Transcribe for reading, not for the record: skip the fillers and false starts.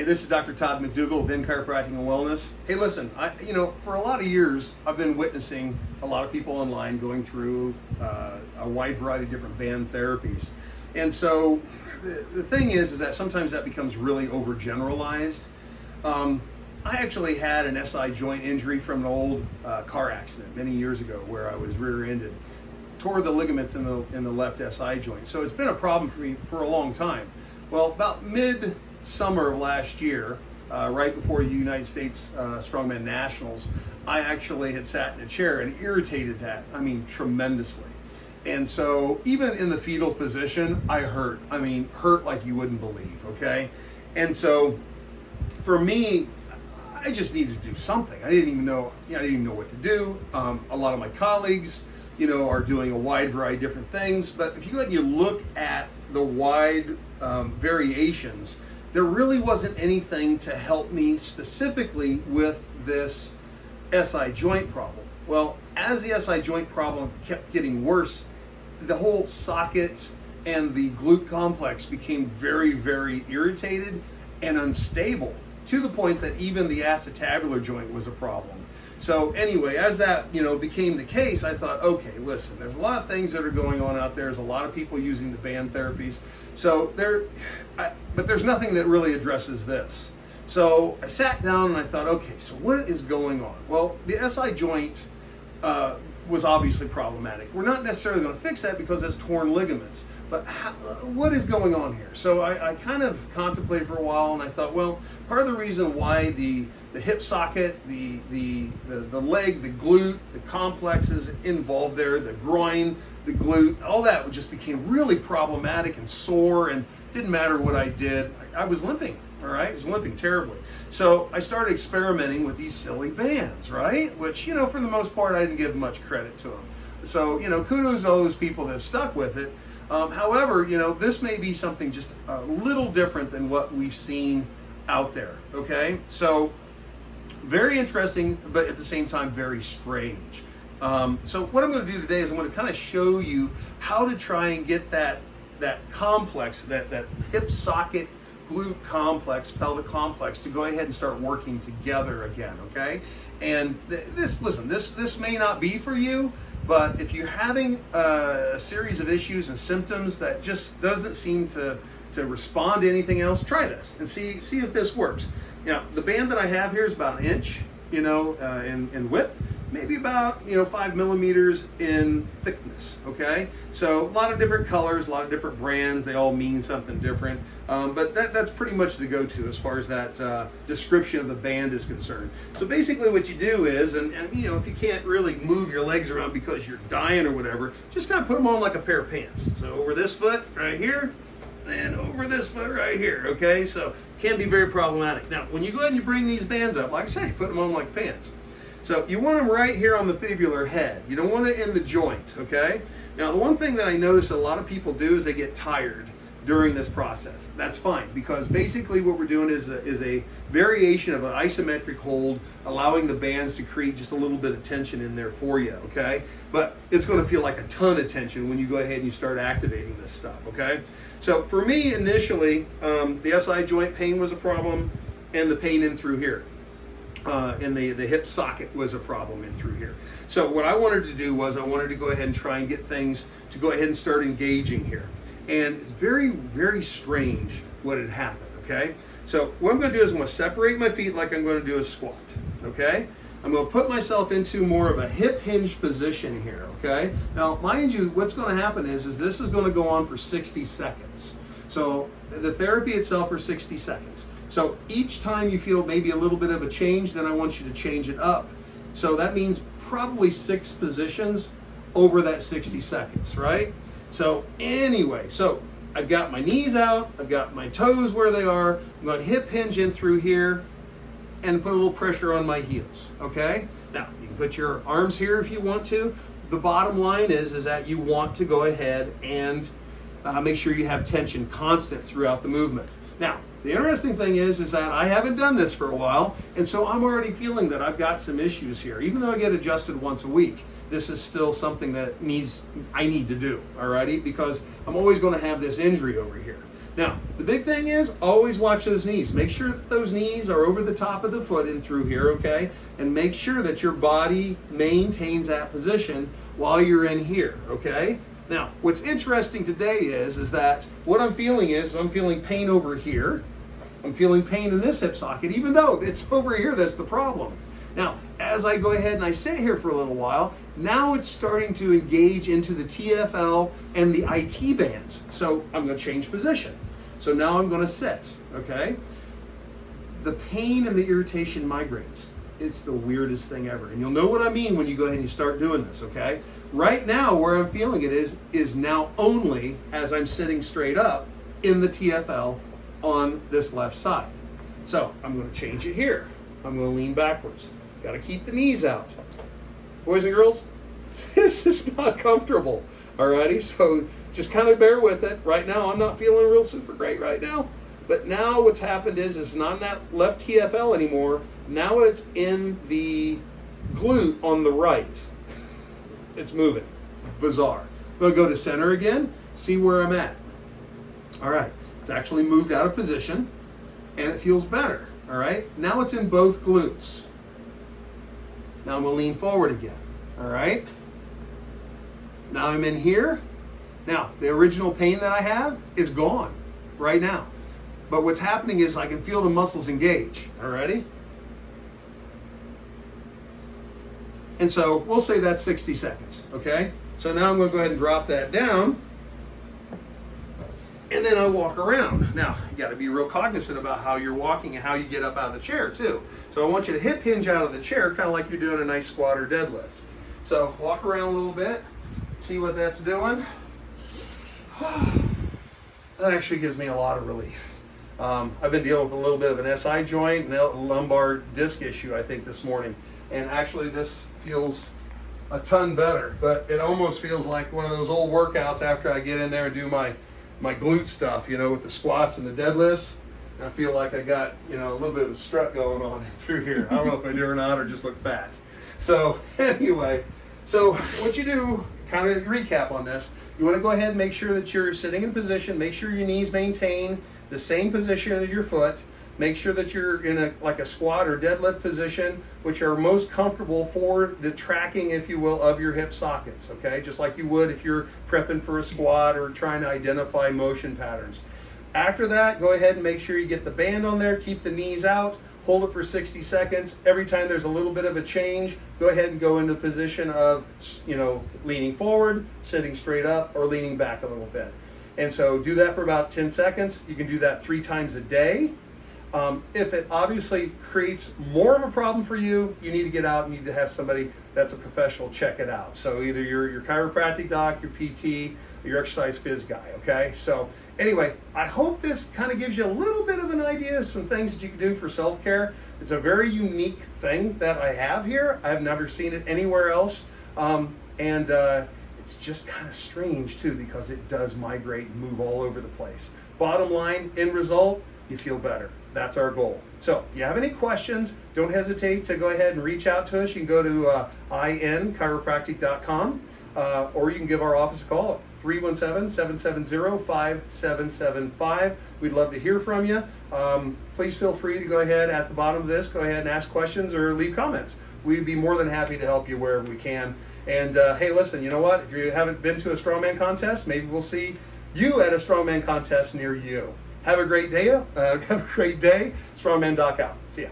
Hi, this is Dr. Todd McDougall of Chiropractic and Wellness. Hey, listen, for a lot of years, I've been witnessing a lot of people online going through a wide variety of different band therapies. And so the thing is that sometimes that becomes really overgeneralized. I actually had an SI joint injury from an old car accident many years ago where I was rear-ended, tore the ligaments in the left SI joint. So it's been a problem for me for a long time. Well, about mid-summer of last year, right before the United States Strongman Nationals, I actually had sat in a chair and irritated that, tremendously. And so even in the fetal position, I hurt. Hurt like you wouldn't believe, okay? And so for me, I just needed to do something. I didn't even know what to do. A lot of my colleagues, are doing a wide variety of different things. But if you go ahead and you look at the wide variations, there really wasn't anything to help me specifically with this SI joint problem. Well, as the SI joint problem kept getting worse, the whole socket and the glute complex became very, very irritated and unstable, to the point that even the acetabular joint was a problem. So anyway, as that became the case, I thought, okay, listen, there's a lot of things that are going on out there. There's a lot of people using the band therapies. So but there's nothing that really addresses this. So I sat down and I thought, okay, so what is going on? Well, the SI joint was obviously problematic. We're not necessarily going to fix that because it's torn ligaments. But what is going on here? So I kind of contemplated for a while, and I thought, well, part of the reason why the hip socket, the leg, the glute, the complexes involved there, the groin, the glute, all that just became really problematic and sore, and didn't matter what I did. I was limping, all right? I was limping terribly. So I started experimenting with these silly bands, right? Which, for the most part, I didn't give much credit to them. So, kudos to all those people that have stuck with it. However, this may be something just a little different than what we've seen out there, okay? So, very interesting, but at the same time, very strange. So what I'm going to do today is I'm going to kind of show you how to try and get that complex, that hip socket glute complex, pelvic complex, to go ahead and start working together again, okay? And this may not be for you, but if you're having a series of issues and symptoms that just doesn't seem to respond to anything else, try this and see if this works. The band that I have here is about an inch, in width, maybe about 5 millimeters in thickness. Okay, so a lot of different colors, a lot of different brands. They all mean something different, but that's pretty much the go-to as far as that description of the band is concerned. So basically, what you do is, and if you can't really move your legs around because you're dying or whatever, just kind of put them on like a pair of pants. So over this foot right here, and over this foot right here. Okay, so can be very problematic. Now, when you go ahead and you bring these bands up, like I said, you put them on like pants. So you want them right here on the fibular head. You don't want it in the joint, okay? Now, the one thing that I notice a lot of people do is they get tired during this process. That's fine, because basically what we're doing is a variation of an isometric hold, allowing the bands to create just a little bit of tension in there for you, okay? But it's going to feel like a ton of tension when you go ahead and you start activating this stuff, okay? So for me, initially, the SI joint pain was a problem, and the pain in through here. And the hip socket was a problem in through here. So what I wanted to do was I wanted to go ahead and try and get things to go ahead and start engaging here. And it's very, very strange what had happened, okay? So what I'm going to do is I'm going to separate my feet like I'm going to do a squat, okay? I'm going to put myself into more of a hip hinge position here, okay? Now, mind you, what's going to happen is this is going to go on for 60 seconds. So the therapy itself for 60 seconds. So each time you feel maybe a little bit of a change, then I want you to change it up. So that means probably 6 positions over that 60 seconds, right? So anyway, so I've got my knees out, I've got my toes where they are, I'm going to hip hinge in through here and put a little pressure on my heels, okay? Now, you can put your arms here if you want to. The bottom line is that you want to go ahead and make sure you have tension constant throughout the movement. Now, the interesting thing is that I haven't done this for a while, and so I'm already feeling that I've got some issues here. Even though I get adjusted once a week, this is still something that I need to do, alrighty? Because I'm always going to have this injury over here. Now, the big thing is always watch those knees. Make sure that those knees are over the top of the foot and through here, okay? And make sure that your body maintains that position while you're in here, okay? Now, what's interesting today is that what I'm feeling pain over here. I'm feeling pain in this hip socket, even though it's over here that's the problem. Now, as I go ahead and I sit here for a little while, now it's starting to engage into the TFL and the IT bands. So I'm going to change position. So now I'm going to sit, okay? The pain and the irritation migraines. It's the weirdest thing ever. And you'll know what I mean when you go ahead and you start doing this, okay? Right now, where I'm feeling it is now only as I'm sitting straight up in the TFL on this left side. So I'm going to change it here. I'm going to lean backwards. Got to keep the knees out. Boys and girls, this is not comfortable. Alrighty, so just kind of bear with it. Right now, I'm not feeling real super great right now. But now what's happened is it's not in that left TFL anymore. Now it's in the glute on the right. It's moving. Bizarre. I'm going to go to center again, see where I'm at. All right, it's actually moved out of position, and it feels better. All right, now it's in both glutes. Now I'm going to lean forward again. All right. Now I'm in here. Now, the original pain that I have is gone right now. But what's happening is I can feel the muscles engage. All righty? And so we'll say that's 60 seconds. Okay? So now I'm going to go ahead and drop that down. And then I walk around. Now, you got to be real cognizant about how you're walking and how you get up out of the chair, too. So I want you to hip hinge out of the chair, kind of like you're doing a nice squat or deadlift. So walk around a little bit, see what that's doing. That actually gives me a lot of relief. I've been dealing with a little bit of an SI joint and a lumbar disc issue, I think, this morning. And actually this feels a ton better, but it almost feels like one of those old workouts after I get in there and do my glute stuff, you know, with the squats and the deadlifts. And I feel like I got, you know, a little bit of a strut going on through here. I don't know if I do or not, or just look fat. So anyway, so what you do, kind of recap on this, you want to go ahead and make sure that you're sitting in position, make sure your knees maintain the same position as your foot, make sure that you're in a squat or deadlift position, which are most comfortable for the tracking, if you will, of your hip sockets, okay? Just like you would if you're prepping for a squat or trying to identify motion patterns. After that, go ahead and make sure you get the band on there, keep the knees out, hold it for 60 seconds. Every time there's a little bit of a change, go ahead and go into the position of, you know, leaning forward, sitting straight up, or leaning back a little bit. And so do that for about 10 seconds. You can do that 3 times a day. If it obviously creates more of a problem for you, you need to get out and you need to have somebody that's a professional check it out. So either your chiropractic doc, your PT, or your exercise phys guy, okay? So anyway, I hope this kind of gives you a little bit of an idea of some things that you can do for self-care. It's a very unique thing that I have here. I've never seen it anywhere else. It's just kind of strange too, because it does migrate and move all over the place. Bottom line, end result, you feel better. That's our goal. So if you have any questions, don't hesitate to go ahead and reach out to us. You can go to inchiropractic.com or you can give our office a call at 317-770-5775. We'd love to hear from you. Please feel free to go ahead at the bottom of this, go ahead and ask questions or leave comments. We'd be more than happy to help you wherever we can. And hey, listen, you know what? If you haven't been to a strongman contest, maybe we'll see you at a strongman contest near you. Have a great day. Strongman Doc out. See ya.